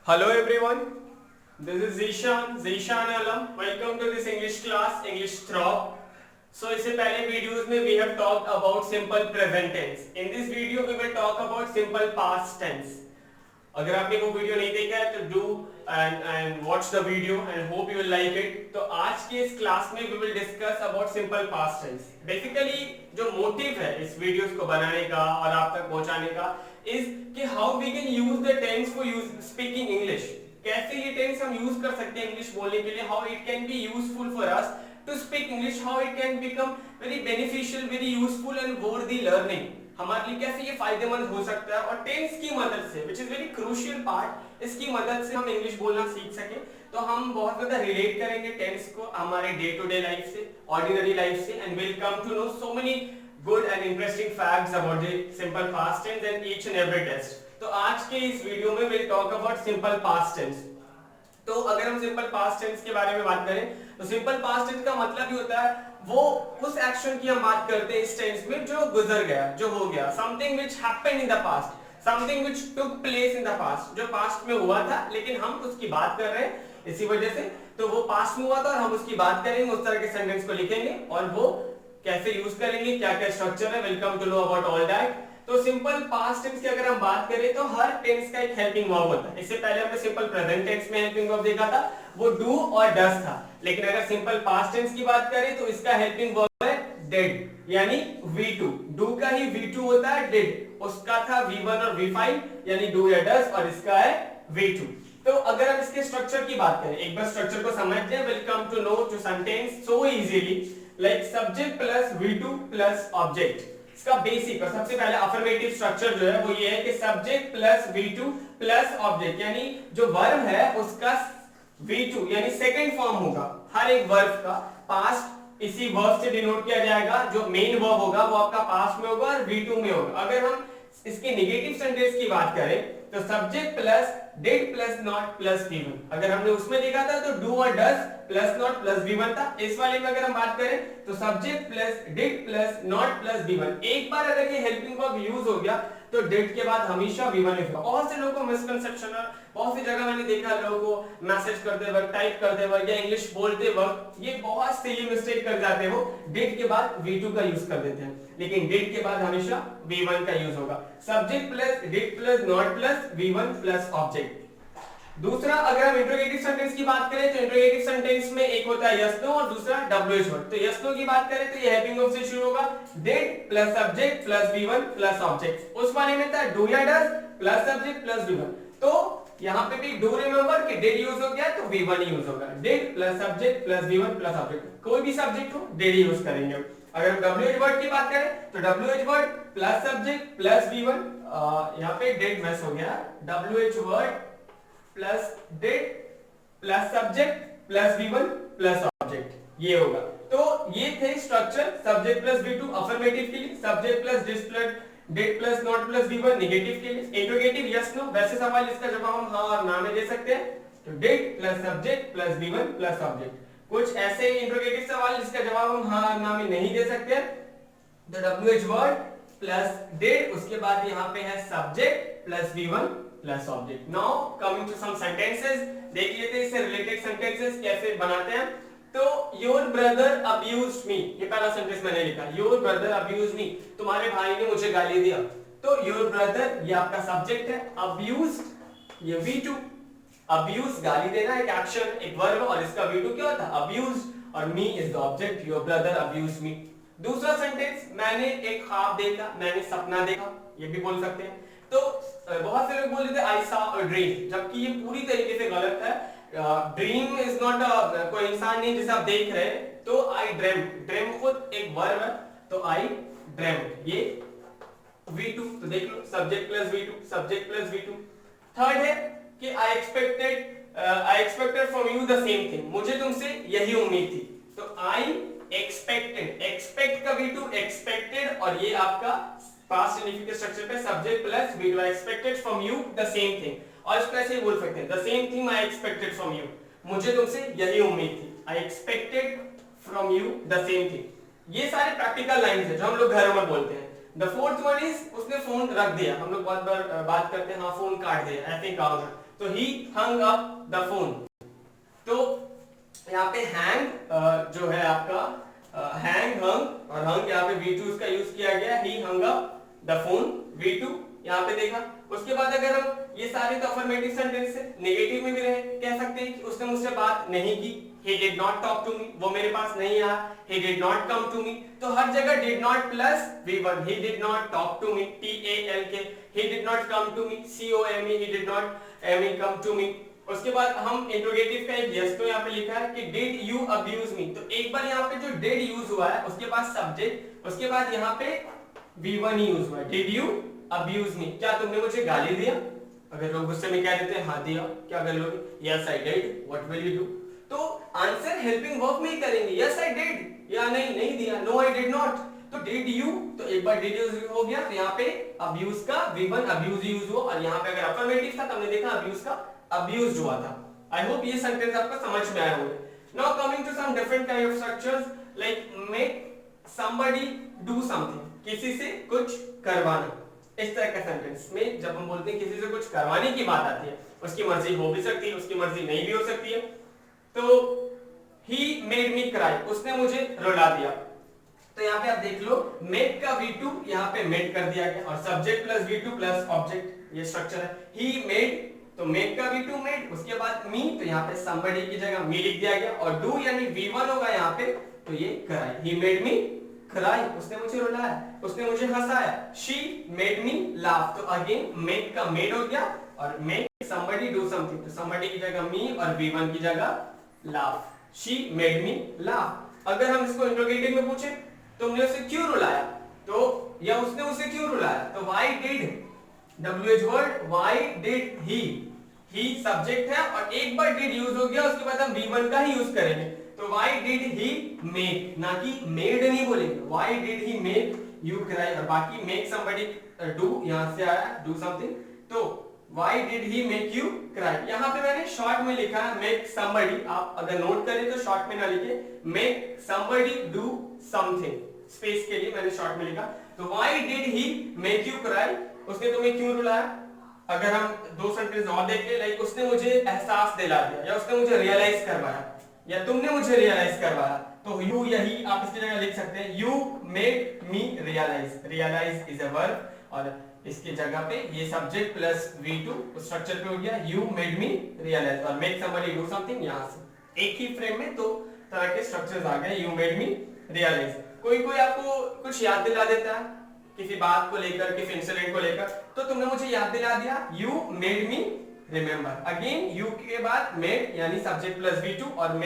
Hello everyone, this is Zishan Alam. Welcome to this English class, English Throb. So इससे पहले videos में we have talked about simple present tense. In this video we will talk about simple past tense. अगर आपने वो video नहीं देखा है तो do and watch the video and hope you will like it. तो आज के इस क्लास में we will discuss about simple past tense. Basically जो मोटिव है इस वीडियोस को बनाने का और आप तक पहुंचाने का is कि how we can use the tense for speaking English. कैसे ये टेंस हम यूज कर सकते हैं इंग्लिश बोलने के लिए, how it can be useful for us to speak English, how it can become very beneficial, very useful and worthy learning. हमारे लिए कैसे ये फायदेमंद हो सकता है और टेंस की मदद से, which is very crucial part, इसकी मदद से हम इंग्लिश बोलना सीख सके. तो हम बहुत ज्यादा रिलेट करेंगे टेंस को हमारे डे टू डे लाइफ से, ऑर्डिनरी लाइफ से, and we'll come to know so many good and interesting facts about the simple past tense and each and every test. तो आज के इस वीडियो में we'll talk about simple past tense. तो अगर हम सिंपल पास्ट टेंस के बारे में बात करें तो सिंपल पास्ट टेंस का मतलब ही होता है वो उस एक्शन की हम बात करते हैं इस टेंस में जो गुजर गया, जो हो गया, something which happened in the past, something which took place in the past, जो पास्ट में हुआ था लेकिन हम उसकी बात कर रहे हैं इसी वजह से. तो वो पास्ट में हुआ था और हम उसकी बात करेंगे, उस तरह के सेंटेंस को लिखेंगे और वो कैसे यूज करेंगे, क्या क्या स्ट्रक्चर है, welcome to know about all that. तो सिंपल पास्ट टेंस की अगर हम बात करें तो हर टेंस का एक हेल्पिंग वर्ब होता है. इससे पहले हमने सिंपल प्रेजेंट टेंस में हेल्पिंग वर्ब देखा था, वो डू और डस था. लेकिन अगर सिंपल पास्ट टेंस की बात करें तो इसका हेल्पिंग वर्ब है डिड, यानी V2. डू का ही V2 होता है, डिड उसका था V1 और V5 यानी डू या डस, और इसका है V2. तो अगर हम इसके स्ट्रक्चर की बात करें, एक बार स्ट्रक्चर को समझते हैं. Welcome to know two sentence so easily like subject plus V2 plus object. इसका बेसिक और सबसे पहले अफर्मेटिव स्ट्रक्चर जो है वो ये है कि subject plus V2 plus object, यानी जो वर्ब है उसका V2 यानी सेकंड फॉर्म होगा. हर एक वर्ब का पास्ट इसी वर्ब से डिनोट किया जाएगा. जो मेन वर्ब होगा वो आपका पास्ट में होगा और V2 में होगा. अगर हम इसके नेगेटिव सेंटेंस की बात करें तो subject plus did plus not plus V1. अगर हमने उसमें देखा था तो डू और डस प्लस नॉट प्लस V1 था. इस वाले में अगर हम बात करें तो subject plus did plus not plus V1. एक बार अगर ये हेल्पिंग वर्ब यूज हो गया तो डिड के बाद हमेशा V1 लिखा. बहुत से लोगों को मिसकंसेप्शन है, बहुत सी जगह मैंने देखा लोगों को मैसेज करते वक्त, टाइप करते वक्त या इंग्लिश बोलते वक्त ये बहुत सिली मिस्टेक कर जाते हैं. वो डिड के बाद V2 का यूज कर देते हैं, लेकिन डिड के बाद हमेशा V1 का यूज होगा. Subject plus did plus not plus V1 plus object. दूसरा अगर हम इंट्रोगेटिव सेंटेंस की बात करें तो इंट्रोगेटिव सेंटेंस में एक होता है यस नो और दूसरा WH वर्ड. तो यस नो की बात करें तो ये हेल्पिंग वर्ब से शुरू होगा, did plus subject plus V1 plus object. उस वाले में था डू या does plus subject plus V1. तो यहां पे भी डू रिमेंबर कि डिड यूज हो गया तो V1 यूज होगा. Did plus subject plus V1 plus object, कोई भी सब्जेक्ट हो डिड यूज करेंगे. अगर हम WH वर्ड की बात करें तो WH word plus subject plus V1, यहां पे डिड मिस हो गया, WH word plus did plus subject plus V1 plus object, ये होगा. तो ये थे structure. Subject plus V2 affirmative के लिए, subject plus did plus not plus V1 negative के लिए, इंट्रोगेटिव यस नो. वैसे सवाल इसका जवाब हम हां और ना में दे सकते हैं. तो did plus subject plus V1 plus object. कुछ ऐसे इंट्रोगेटिव सवाल जिसका जवाब हम हां और ना में नहीं दे सकते. तो WH वर्ड प्लस डिड, उसके बाद यहां पे है subject plus V1 plus object. Now coming to some sentences, देख लेते हैं इससे रिलेटेड सेंटेंसेस कैसे बनाते हैं. तो योर ब्रदर अब्यूज्ड मी, ये पहला सेंटेंस मैंने लिखा, योर ब्रदर अब्यूज्ड मी, तुम्हारे भाई ने मुझे गाली दिया. तो योर ब्रदर ये आपका सब्जेक्ट है, अब्यूज्ड ये V2. अब्यूज गाली देना एक एक्शन, एक वर्ब, और इसका V2 क्या होता है अब्यूज्ड, और me is the object. Your brother abused me. दूसरा सेंटेंस, मैंने एक ख्वाब देखा, मैंने सपना देखा, ये भी बोल सकते हैं. तो बहुत से लोग बोल देते आई सॉ अ ड्रीम, जबकि ये पूरी तरीके से गलत है. ड्रीम इज नॉट कोई इंसान नहीं जिसे आप देख रहे हैं. तो आई ड्रीम, ड्रीम खुद एक वर्ब है, तो आई ड्रीम ये V2. तो देख लो subject plus V2, subject plus V2. Third है कि I expected from you the same thing, मुझे तुमसे यही उम्मीद थी. तो आई एक्सपेक्टेड, एक्सपेक्ट का V2 एक्सपेक्टेड, और ये आपका पास्ट सिग्निफिकेंट स्ट्रक्चर पे subject plus V2. I expected from you the same thing, और इसको ऐसे ही बोल सकते हैं the same thing I expected from you, मुझे तुमसे यही उम्मीद थी. आई expected from you the same thing. ये सारे प्रैक्टिकल लाइंस हैं जो हम लोग घरों में बोलते हैं. द फोर्थ वन इज उसने फोन रख दिया. हम लोग बहुत बार बात करते हैं हाँ फोन काट दिया, ऐसे ही कहा. तो ही हंग अप द फोन। तो यहाँ पे हैंग जो है आपका हैंग हंग और हंग यहाँ पे V2 का यूज किया गया, he hung up the phone V2 यहाँ पे देखा। उसके बाद अगर हम ये सारे तो अफर्मेटिव सेंटेंस है, नेगेटिव में भी रहे कह सकते हैं कि उसने मुझसे बात नहीं की, he did not talk to me, वो मेरे पास नहीं आया, he did not come to me। तो हर जगह did not plus V1, he did not talk to me TALK, he did not come to me COME, he did not ME come to me। उसके बाद हम interrogative का एक yes तो यहाँ पे लिखा है कि डिड यू अब्यूज मी, तो एक बार यहाँ पे जो डिड यूज हुआ है उसके बाद सब्जेक्ट, उसके बाद यहाँ पे V1 ही यूज हुआ है, डिड यू अब्यूज मी, क्या तुमने मुझे गाली दिया। अगर लोग गुस्से में कह देते हैं हाँ दिया, क्या कर लोगे, yes I did, what will you do. तो आंसर हेल्पिंग वर्ब में ही करेंगे, यस आई डिड या नहीं दिया, नो आई डिड नॉट। तो डिड यू, तो एक बार डिड यूज हो गया, तो यहाँ पे अब्यूज का V1 अब्यूज यूज हुआ, और यहाँ पे अगर अफर्मेटिव था तो हमने देखा अब्यूज का अब्यूज्ड हुआ था। आई होप ये सेंटेंस आपको समझ में आया होगा। Now coming to some different kind of structures like make somebody do something, किसी से कुछ करवाना। इस तरह का सेंटेंस में जब हम बोलते हैं किसी से कुछ करवाने की बात आती है, उसकी मर्जी हो भी सकती है, उसकी मर्जी नहीं भी हो सकती है। तो he made me cry, उसने मुझे रुला दिया। तो यहाँ पे आप देख लो make का V2 यहाँ पे made कर दिया गया, और subject plus V2 plus object, ये स्ट्रक्चर है। he made, तो make का V2 made, उसके बाद me, तो यहाँ पे somebody की जगह me लिख दिया गया, और do यानी V1 होगा यहाँ पे, तो ये cry, he made me cry, उसने मुझे रुलाया, उसने मुझे हंसाया। she made me laugh, तो अगेन make का made हो गया, और make somebody do something, तो somebody की जगह me और V1 की जगह laugh, she made me laugh। अगर हम इसको इंट्रोगेटिव में पूछे तुमने उसे क्यों रुलाया, तो या उसने उसे क्यों रुलाया, तो why did, WH word, why did he subject है, और एक बार did यूज हो गया, उसके बाद हम V1 का ही यूज करेंगे। तो why did he make, ना कि made नहीं बोलेंगे, why did he make you cry, और बाकी make somebody do यहां से आया do something, तो why did he make you cry। यहाँ पे मैंने शॉर्ट में लिखा है make somebody, आप अगर नोट करें तो शॉर्ट में ना लिखे, make somebody do something, space के लिए मैंने शॉर्ट में लिखा। तो why did he make you cry, उसने तुम्हें क्यों रुलाया। अगर हम दो सेंटेंस और देखें, लाइक उसने मुझे एहसास दिला दिया, या उसने मुझे रियलाइज करवाया, या तुमने मुझे रियलाइज करवाया, तो you या he आप इसकी जगह लिख सकते हैं you made me realize, realize is a verb, और इसकी जगह पे ये सब्जेक्ट प्लस V2 उस स्ट्रक्चर पे हो गया, you made me realize, और make somebody do something यहाँ से एक ही फ्रेम में दो तरह के स्ट्रक्चर्स आ गए, you made me realize। कोई आपको कुछ याद दिला देता है किसी बात को लेकर, किसी इंसिडेंट को लेकर, तो तुमने मुझे याद दिला दिया, you made me remember। Again you के बाद made यानी सब्जेक्ट प्लस V2, और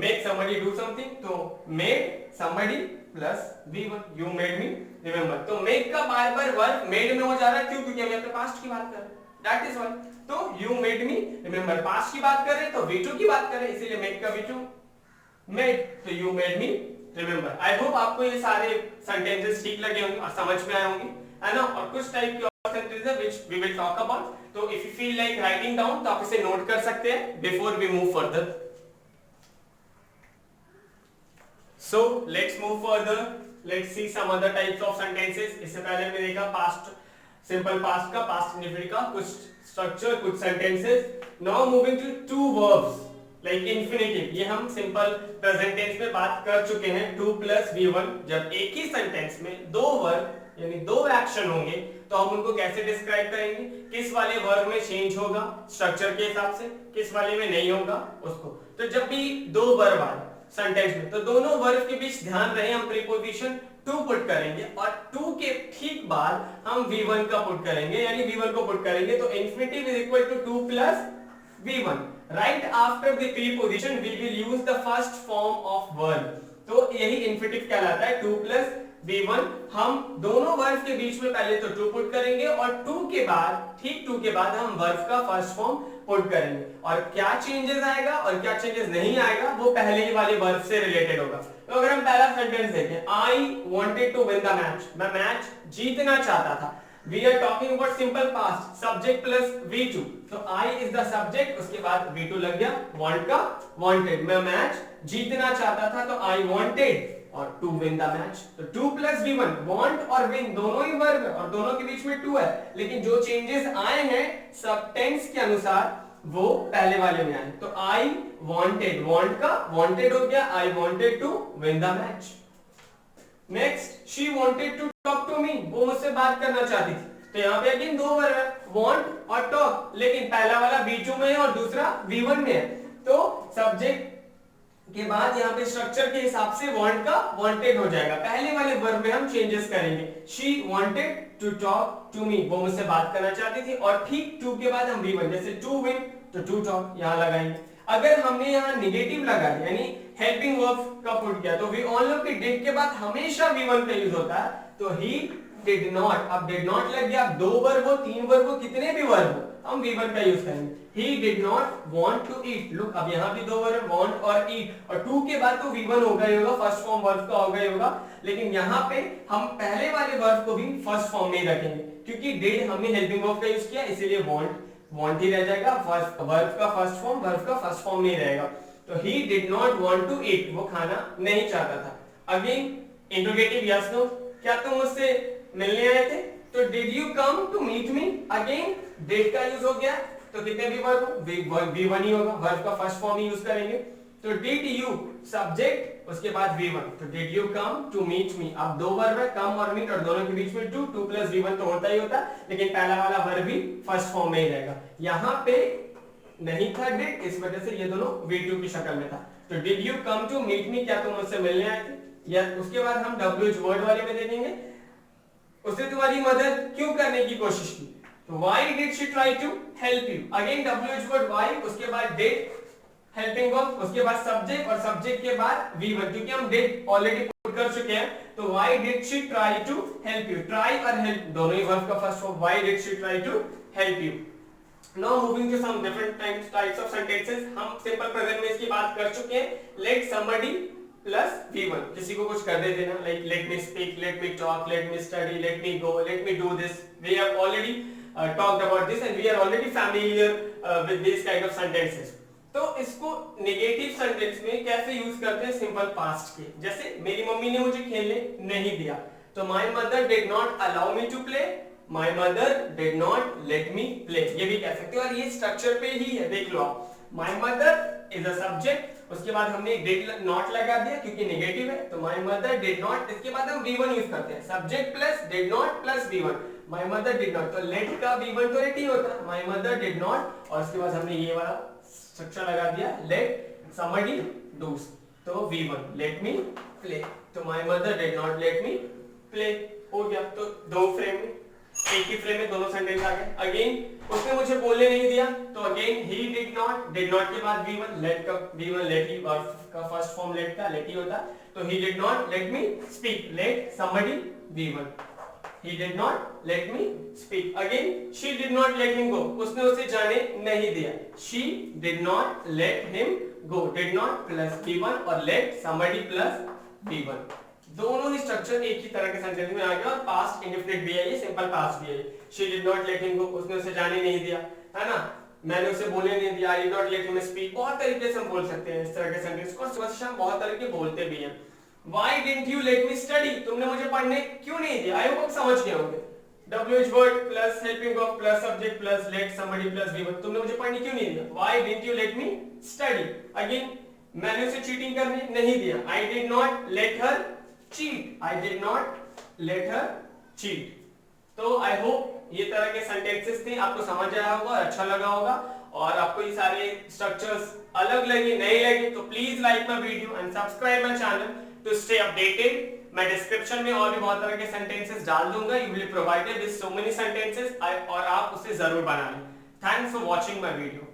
make somebody do something, तो made somebody plus V1, you made me remember। तो make का बार बार वर्ब made में हो जा रहा है, क्यों, क्योंकि हम यहाँ पे पास्ट की बात कर रहे हैं, that is why। तो you made me remember, past की बात कर रहे हैं तो V2 की बात कर रहे हैं, इसीलिए make का V2 made, तो you made me remember। I hope आपको ये सारे सेंटेंसेस ठीक लगे होंगे और समझ में आए होंगे, है ना। और कुछ टाइप के और सेंटेंसेस है which we will talk about, तो if you feel like writing down तो आप इसे नोट कर सकते हैं before we move further. So let's move further. Let's see some other types of sentences. इससे पहले हमने देखा past, simple past का, past indefinite का कुछ structure, कुछ sentences. Now moving to two verbs like infinitive. ये हम simple present tense में बात कर चुके हैं, 2 plus V1। जब एक ही sentence में दो verb यानी दो action होंगे तो हम उनको कैसे describe करेंगे, किस वाले verb में change होगा structure के हिसाब से, किस वाले में नहीं होगा उसको। तो जब भी दो verb आए सेंटेंस में तो दोनों वर्ब के बीच ध्यान रहे हम प्रीपोजिशन टू पुट करेंगे, और टू के ठीक बाद हम V1 का पुट करेंगे, यानी V1 को पुट करेंगे। तो infinitive is equal to 2 plus V1। Right after the preposition we will use the first form of verb, तो यही इंफिनिटिव कहलाता है 2 प्लस V1। हम दोनों वर्ब के बीच में पहले तो 2 पुट करेंगे, और 2 के बाद, ठीक 2 के बाद हम वर्ब का फर्स्ट फॉर्म पुट करेंगे, और क्या चेंजेस आएगा और क्या चेंजेस नहीं आएगा वो पहले ही वाले वर्ब से रिलेटेड होगा। तो अगर हम पहला सेंटेंस देखें, I wanted to win the match, मैं मैच जीतना चाहता था। We are talking about simple past, subject plus V2, तो I is the subject, उसके बाद V2 लग गया, want का wanted, मैं मैच जीतना चाहता था तो I wanted, और टू विन द मैच। तो टू प्लस V1, वांट और विन दोनों ही वर्ब है और दोनों के बीच में टू है, लेकिन जो चेंजेस आए हैं सब टेंस के अनुसार वो पहले वाले में आए। तो आई वांटेड, वांट का वांटेड हो गया, I wanted to win the match. Next, she wanted to talk to me, वो मुझसे बात करना चाहती थी। तो यहाँ पे अगेन दो वर्ब है, वांट और टॉक, लेकिन पहला वाला V2 में है और दूसरा V1 में है। तो सब्जेक्ट के बाद यहाँ पे स्ट्रक्चर के हिसाब से वांट का वांटेड हो जाएगा। पहले वाले वर्ब में हम चेंजेस करेंगे। She wanted to talk to me, वो मुझसे बात करना चाहती थी, और ठीक टू के बाद हम V1, जैसे टू विन तो टू टॉक यहाँ लगाएंगे। अगर हमने यहाँ निगेटिव लगा दिया यानी हेल्पिंग वर्ब का पुट किया, तो वी ऑल नो कि डिड के बाद हमेशा V1 का यूज होता है। तो ही डिड नॉट, अब डिड नॉट लग गया, अब दो वर्ब हो, तीन वर्ब हो, कितने भी वर्ब हो, हम V1 का यूज करेंगे। He did not want to eat, look अब यहाँ भी दो वर्ब want और eat, और टू के बाद तो V1 होगा ही होगा, फर्स्ट फॉर्म वर्ब का होगा ही होगा, लेकिन यहाँ पे हम पहले वाले वर्ब को भी फर्स्ट फॉर्म में ही रखेंगे, क्योंकि did हमने हेल्पिंग वर्ब का यूज किया, इसीलिए want ही रह जाएगा, वर्ब का फर्स्ट फॉर्म नहीं रहेगा। तो he did not want to eat, वो खाना नहीं चाहता था। अगेन इंट्रोगेटिव यस नो, क्या तुम मुझसे मिलने आए थे? तो did you come to meet me, again did का यूज हो गया, तो कितने भी वर्ब V1 ही होगा, वर्ब का फर्स्ट फॉर्म ही यूज करेंगे। तो did you सब्जेक्ट, उसके बाद V1, तो did you come to meet me, अब दो वर्ब है, come और meet, और दोनों के बीच में टू प्लस V1 तो होता ही होता, लेकिन पहला वाला वर्ब भी फर्स्ट फॉर्म में ही रहेगा। यहाँ पे नहीं था did, इस वजह से ये दोनों V2 की शक्ल में था। तो did you come to meet me, क्या तुम मुझसे मिलने आए थे? या उसके बाद हम WH वर्ड वाले में देखेंगे, उसने तुम्हारी मदद क्यों करने की कोशिश की? तो why did she try to help you, again WH word why, उसके बाद did हेल्पिंग वर्ब, उसके बाद सब्जेक्ट, और सब्जेक्ट के बाद V1, क्योंकि हम did ऑलरेडी पुट कर चुके हैं। तो why did she try to help you, try और हेल्प दोनों ही वर्ब का first form, why did she try to help you। Now moving to some different types of sentences, हम सिंपल प्रेजेंट में इसकी बात कर चुके हैं। Let somebody प्लस V1, किसी को कुछ कर दे देना, like let me speak, let me talk, let me study, let me go, let me do this. We have already talked about this and we are already familiar with these kind of sentences. तो इसको negative sentence में कैसे use करते हैं? Simple past के, जैसे मेरी mummy ने मुझे खेलने नहीं दिया, तो my mother did not allow me to play, my mother did not let me play, ये भी कह सकते हो, और ये स्ट्रक्चर पे ही है, देख लो आप। My mother is a subject, उसके बाद हमने डिड नॉट लगा दिया क्योंकि नेगेटिव है, तो माय मदर डिड नॉट, इसके बाद हम V1 यूज करते हैं, subject plus did not plus V1, my mother did not, तो लेट का V1 तो लेट ही होता है, माय मदर डिड नॉट, और उसके बाद हमने ये वाला स्ट्रक्चर लगा दिया, लेट समबडी डू, तो V1 लेट मी प्ले, तो my mother did not let me play हो गया। तो दो फ्रेम में, एक ही फ्रेम में दोनों सेंटेंस आ गए। अगेन उसने मुझे बोलने नहीं दिया, तो अगेन ही डिड नॉट के बाद V1, लेट का V1 लेट ही, और का फर्स्ट फॉर्म लेट का लेट ही होता, तो he did not let me speak, late somebody V1, he did not let me speak. Again she did not let him go, उसने उसे जाने नहीं दिया, she did not let him go, did not plus V1 और let somebody plus V1, दोनों ही structure एक ही तरह के सेंटेंस में आ गया, और पास्ट इंडेफिनिट भी है, ये सिंपल पास्ट भी है। she did not let him go, उसने उसे जाने नहीं दिया, है ना, मैंने उसे बोलने नहीं दिया, I did not let him speak, बहुत तरीके से हम बोल सकते हैं इस तरह के सेंटेंस को, और सुबह से शाम बहुत तरह के बोलते भी हैं। Why didn't you let me study, तुमने मुझे पढ़ने क्यों नहीं दिया? आई होप समझ गए होंगे, WH word plus helping verb plus subject plus late somebody plus V1, तुमने मुझे पढ़ने क्यों नहीं दिया? Why didn't you let me study, again मैंने उसे चीटिंग करने नहीं दिया, I did not let her cheat, I did not let her cheat। तो आई होप ये तरह के सेंटेंसेस थे, आपको समझ आया होगा, अच्छा लगा होगा, और आपको ये सारे स्ट्रक्चर्स अलग लगे नहीं लगे तो please like my video and subscribe my channel to stay updated. मैं डिस्क्रिप्शन में और भी बहुत तरह के सेंटेंसेस डाल दूंगा, you will provided with so many sentences, और आप उसे जरूर बना लें। Thanks for watching my video.